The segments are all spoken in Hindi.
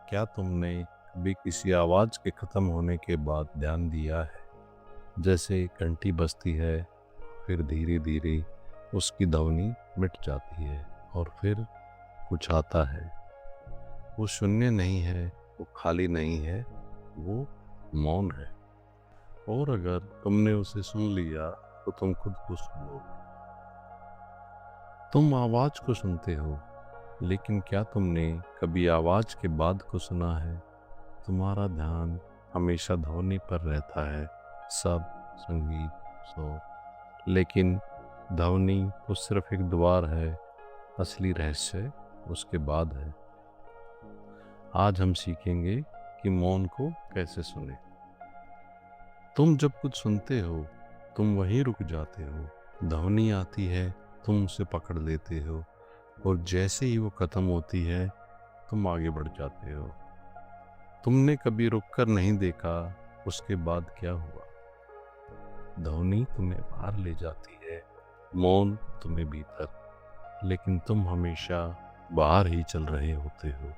क्या तुमने कभी किसी आवाज़ के ख़त्म होने के बाद ध्यान दिया है? जैसे घंटी बजती है, फिर धीरे धीरे उसकी ध्वनि मिट जाती है और फिर कुछ आता है। वो शून्य नहीं है, वो खाली नहीं है, वो मौन है। और अगर तुमने उसे सुन लिया तो तुम खुद को सुन लो। तुम आवाज़ को सुनते हो, लेकिन क्या तुमने कभी आवाज़ के बाद को सुना है? तुम्हारा ध्यान हमेशा ध्वनि पर रहता है, शब्द, संगीत, शोर। लेकिन ध्वनि तो सिर्फ एक द्वार है, असली रहस्य उसके बाद है। आज हम सीखेंगे कि मौन को कैसे सुने। तुम जब कुछ सुनते हो, तुम वहीं रुक जाते हो। ध्वनि आती है, तुम उसे पकड़ लेते हो, और जैसे ही वो खत्म होती है, तुम आगे बढ़ जाते हो। तुमने कभी रुककर नहीं देखा उसके बाद क्या हुआ। ध्वनि तुम्हें बाहर ले जाती है, मौन तुम्हें भीतर, लेकिन तुम हमेशा बाहर ही चल रहे होते हो।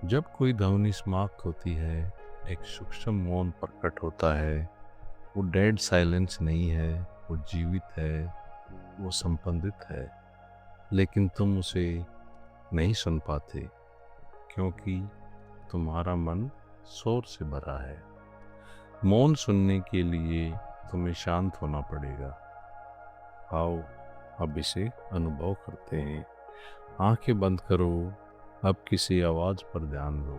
जब कोई ध्वनि समाप्त होती है, एक सूक्ष्म मौन प्रकट होता है। वो डेड साइलेंस नहीं है, वो जीवित है, वो संबंधित है, लेकिन तुम उसे नहीं सुन पाते क्योंकि तुम्हारा मन शोर से भरा है। मौन सुनने के लिए तुम्हें शांत होना पड़ेगा। आओ अब इसे अनुभव करते हैं। आंखें बंद करो। अब किसी आवाज़ पर ध्यान दो।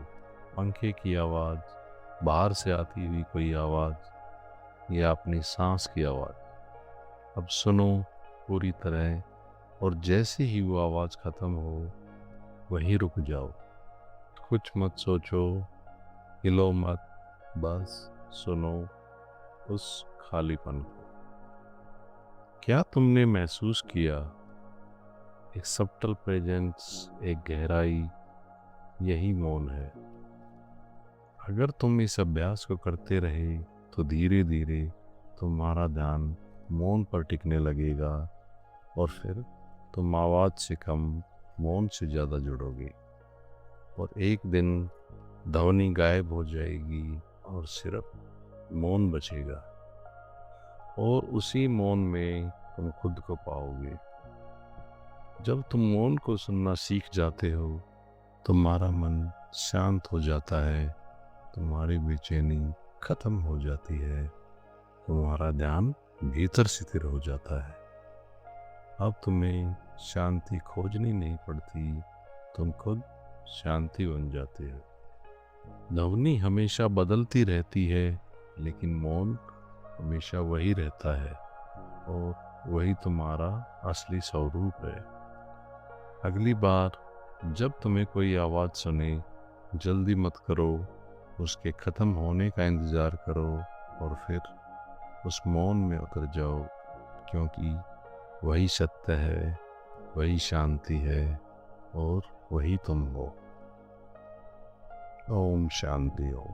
पंखे की आवाज़, बाहर से आती हुई कोई आवाज़, या अपनी सांस की आवाज़। अब सुनो पूरी तरह, और जैसे ही वो आवाज़ ख़त्म हो, वहीं रुक जाओ। कुछ मत सोचो, हिलो मत, बस सुनो उस खालीपन को। क्या तुमने महसूस किया एक सबटल प्रेजेंस, एक गहराई? यही मौन है। अगर तुम इस अभ्यास को करते रहे तो धीरे धीरे तुम्हारा ध्यान मौन पर टिकने लगेगा, और फिर तुम आवाज़ से कम, मौन से ज़्यादा जुड़ोगे। और एक दिन ध्वनि गायब हो जाएगी और सिर्फ मौन बचेगा, और उसी मौन में तुम खुद को पाओगे। जब तुम मौन को सुनना सीख जाते हो, तुम्हारा मन शांत हो जाता है, तुम्हारी बेचैनी खत्म हो जाती है, तुम्हारा ध्यान भीतर स्थिर हो जाता है। अब तुम्हें शांति खोजनी नहीं पड़ती, तुम खुद शांति बन जाते हो। ध्वनि हमेशा बदलती रहती है, लेकिन मौन हमेशा वही रहता है, और वही तुम्हारा असली स्वरूप है। अगली बार जब तुम्हें कोई आवाज़ सुने, जल्दी मत करो, उसके ख़त्म होने का इंतज़ार करो, और फिर उस मौन में उतर जाओ, क्योंकि वही सत्य है, वही शांति है, और वही तुम हो। ओम शांति हो।